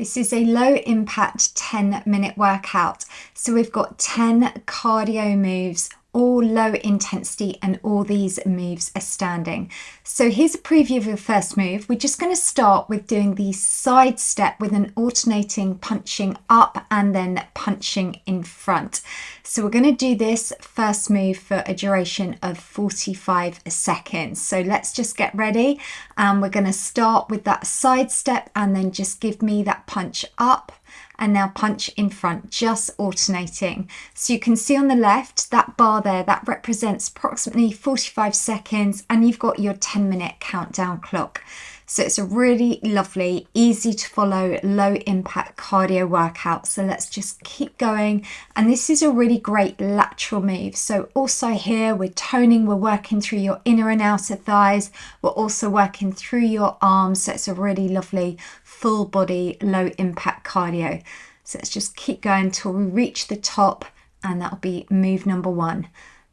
This is a low impact 10-minute workout. So we've got 10 cardio moves, all low intensity, and all these moves are standing. So here's a preview of your first move. We're just going to start with doing the side step with an alternating punching up and then punching in front. So we're going to do this first move for a duration of 45 seconds. So let's just get ready. We're going to start with that side step and then just give me that punch up. And now punch in front, just alternating. So you can see on the left, that bar there, that represents approximately 45 seconds, and you've got your 10-minute countdown clock. So it's a really lovely, easy to follow, low impact cardio workout. So let's just keep going. And this is a really great lateral move. So also here we're toning, we're working through your inner and outer thighs. We're also working through your arms. So it's a really lovely full body, low impact cardio. So let's just keep going until we reach the top, and that'll be move number 1.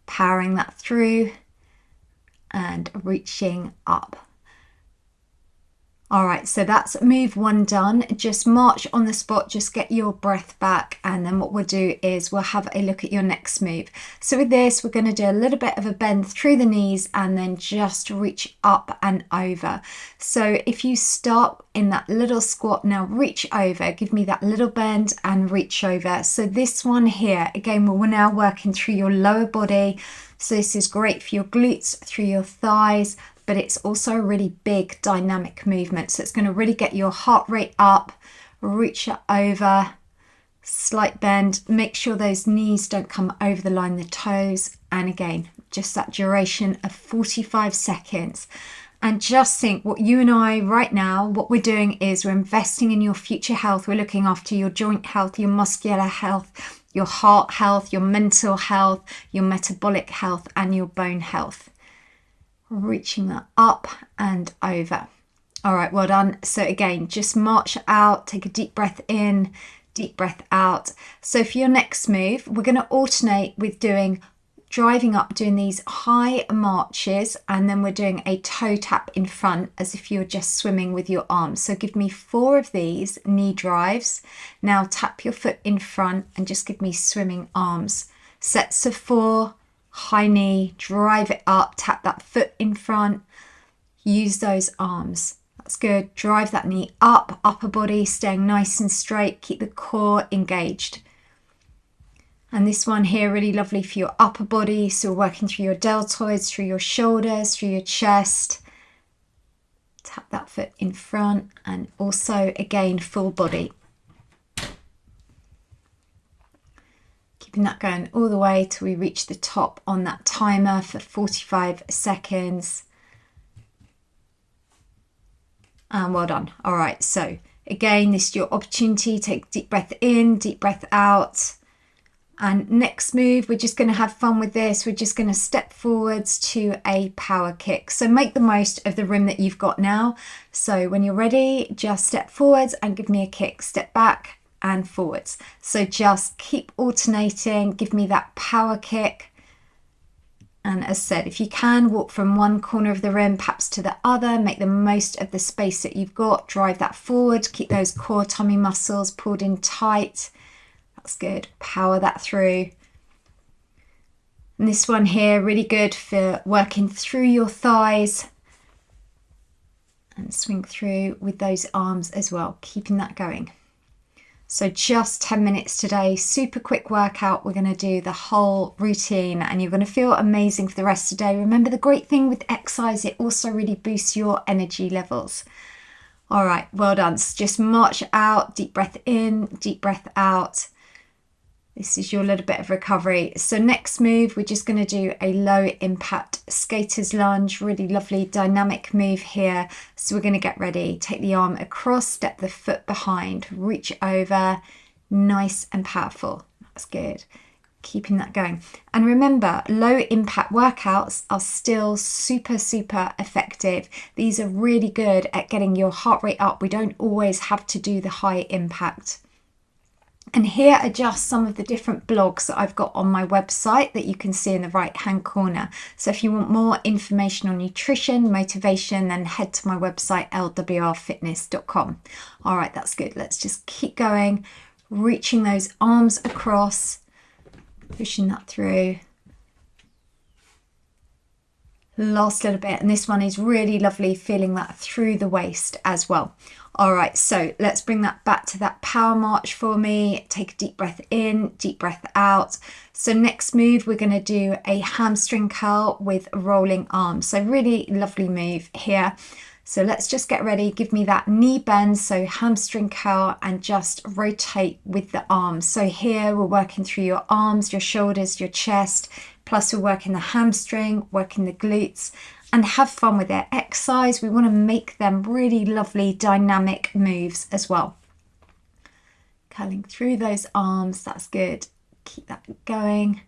Powering that through and reaching up. All right, so that's move 1 done. Just march on the spot, just get your breath back, and then what we'll do is we'll have a look at your next move. So with this, we're going to do a little bit of a bend through the knees and then just reach up and over. So if you start in that little squat, now reach over, give me that little bend and reach over. So this one here, again, we're now working through your lower body. So this is great for your glutes, through your thighs, but it's also a really big dynamic movement. So it's going to really get your heart rate up, reach it over, slight bend, make sure those knees don't come over the line of the toes. And again, just that duration of 45 seconds. And just think what you and I right now, what we're doing is we're investing in your future health. We're looking after your joint health, your muscular health, your heart health, your mental health, your metabolic health, and your bone health. Reaching that up and over. All right, well done. So again, just march out, take a deep breath in, deep breath out. So for your next move, we're going to alternate with driving up, doing these high marches, and then we're doing a toe tap in front as if you're just swimming with your arms. So give me 4 of these knee drives. Now tap your foot in front and just give me swimming arms. Sets of 4. High knee, drive it up, tap that foot in front, use those arms. That's good. Drive that knee up, upper body, staying nice and straight, keep the core engaged. And this one here, really lovely for your upper body. So working through your deltoids, through your shoulders, through your chest. Tap that foot in front, and also again, full body. Keeping that going all the way till we reach the top on that timer for 45 seconds. And well done. All right, so again, this is your opportunity. Take a deep breath in, deep breath out. And next move, we're just going to have fun with this. We're just going to step forwards to a power kick. So make the most of the room that you've got now. So when you're ready, just step forwards and give me a kick. Step back and forwards. So just keep alternating, give me that power kick. And as said, if you can, walk from one corner of the room perhaps to the other, make the most of the space that you've got, drive that forward, keep those core tummy muscles pulled in tight. That's good. Power that through. And this one here, really good for working through your thighs and swing through with those arms as well, keeping that going. So just 10 minutes today, super quick workout. We're going to do the whole routine and you're going to feel amazing for the rest of the day. Remember, the great thing with exercise, it also really boosts your energy levels. All right, well done. So just march out, deep breath in, deep breath out. This is your little bit of recovery. So next move, we're just going to do a low impact skater's lunge. Really lovely dynamic move here. So we're going to get ready. Take the arm across, step the foot behind, reach over. Nice and powerful. That's good. Keeping that going. And remember, low impact workouts are still super effective. These are really good at getting your heart rate up. We don't always have to do the high impact. And here are just some of the different blogs that I've got on my website that you can see in the right hand corner. So if you want more information on nutrition, motivation, then head to my website, lwrfitness.com. All right, that's good. Let's just keep going, reaching those arms across, pushing that through. Last little bit, and this one is really lovely, feeling that through the waist as well. All right, so let's bring that back to that power march for me. Take a deep breath in, deep breath out. So next move, we're going to do a hamstring curl with rolling arms. So really lovely move here. So let's just get ready. Give me that knee bend, so hamstring curl, and just rotate with the arms. So here we're working through your arms, your shoulders, your chest, plus we're working the hamstring, working the glutes, and have fun with it. Exercise, we want to make them really lovely dynamic moves as well. Curling through those arms, that's good. Keep that going.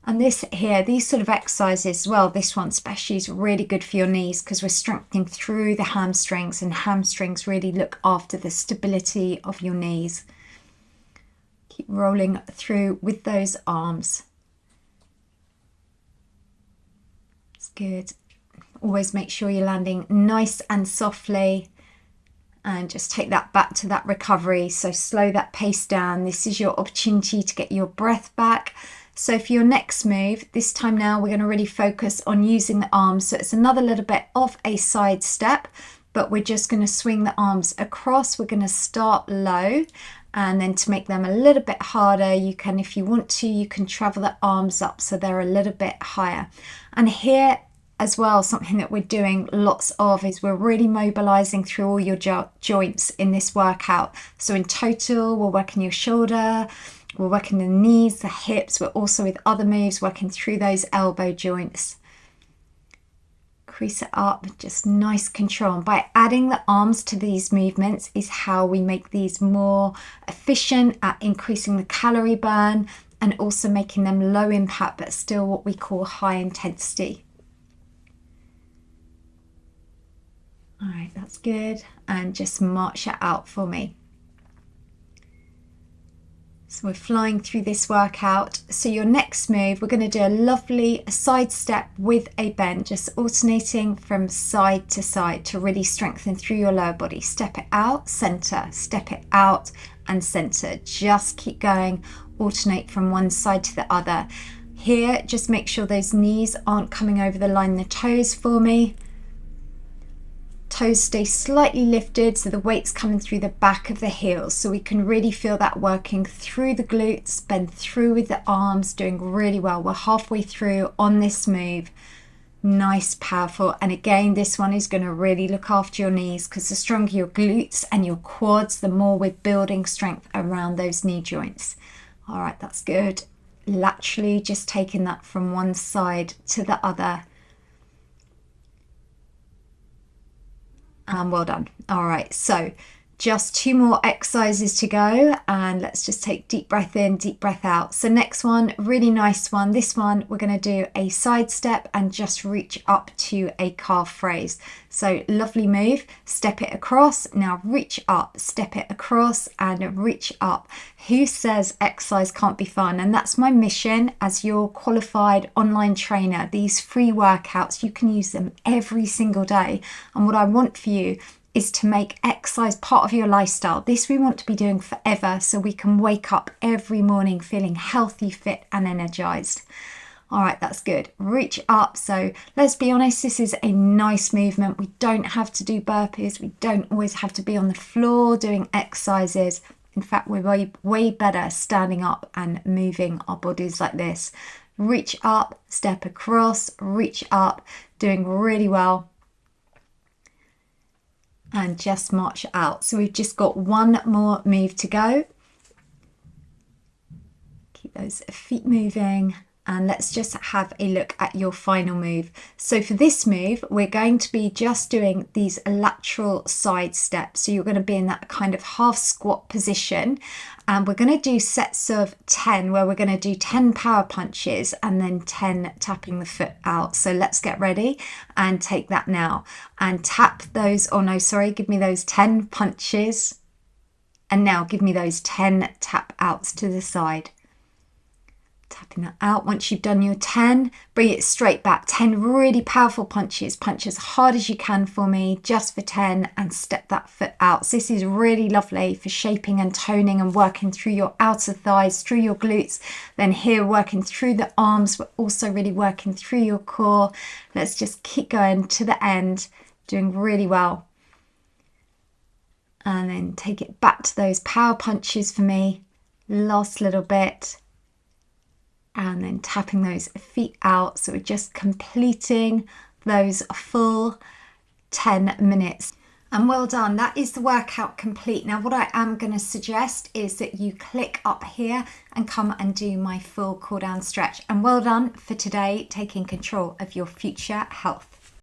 And this here, these sort of exercises as well, this one especially is really good for your knees because we're strengthening through the hamstrings, and hamstrings really look after the stability of your knees. Keep rolling through with those arms. It's good. Always make sure you're landing nice and softly, and just take that back to that recovery. So slow that pace down. This is your opportunity to get your breath back. So for your next move, this time now we're going to really focus on using the arms. So it's another little bit of a side step, but we're just going to swing the arms across. We're going to start low, and then to make them a little bit harder, you can, if you want to, you can travel the arms up so they're a little bit higher. And here as well, something that we're doing lots of is we're really mobilizing through all your joints in this workout. So in total, we're working your shoulder, we're working the knees, the hips. We're also with other moves working through those elbow joints. Crease it up, just nice control. And by adding the arms to these movements is how we make these more efficient at increasing the calorie burn, and also making them low impact but still what we call high intensity. All right, that's good. And just march it out for me. So we're flying through this workout. So your next move, we're going to do a lovely side step with a bend, just alternating from side to side to really strengthen through your lower body. Step it out, center, step it out and center. Just keep going, alternate from one side to the other. Here, just make sure those knees aren't coming over the line of the toes for me. Toes stay slightly lifted, so the weight's coming through the back of the heels, so we can really feel that working through the glutes, bend through with the arms, doing really well. We're halfway through on this move. Nice, powerful. And again, this one is going to really look after your knees, because the stronger your glutes and your quads, the more we're building strength around those knee joints. All right, that's good. Laterally, just taking that from one side to the other. And well done. All right, so just 2 more exercises to go, and let's just take deep breath in, deep breath out. So next one, really nice one. This one, we're going to do a side step and just reach up to a calf raise. So lovely move, step it across, now reach up, step it across and reach up. Who says exercise can't be fun? And that's my mission as your qualified online trainer. These free workouts, you can use them every single day. And what I want for you is to make exercise part of your lifestyle. This we want to be doing forever, so we can wake up every morning feeling healthy, fit and energized. All right, that's good. Reach up. So let's be honest, this is a nice movement. We don't have to do burpees. We don't always have to be on the floor doing exercises. In fact, we're way better standing up and moving our bodies like this. Reach up, step across, reach up, doing really well. And just march out. So we've just got 1 more move to go. Keep those feet moving, and let's just have a look at your final move. So for this move, we're going to be just doing these lateral side steps. So you're going to be in that kind of half squat position, and we're going to do sets of 10 where we're going to do 10 power punches and then 10 tapping the foot out. So let's get ready and take that now and tap those, oh no, sorry, give me those 10 punches And now give me those 10 tap outs to the side. Tapping that out. Once you've done your 10, bring it straight back. 10 really powerful punches. Punch as hard as you can for me, just for 10, and step that foot out. So this is really lovely for shaping and toning and working through your outer thighs, through your glutes. Then here, working through the arms. We're also really working through your core. Let's just keep going to the end, doing really well. And then take it back to those power punches for me. Last little bit. And then tapping those feet out. So we're just completing those full 10 minutes. And well done, that is the workout complete. Now what I am going to suggest is that you click up here and come and do my full cool down stretch. And well done for today, taking control of your future health.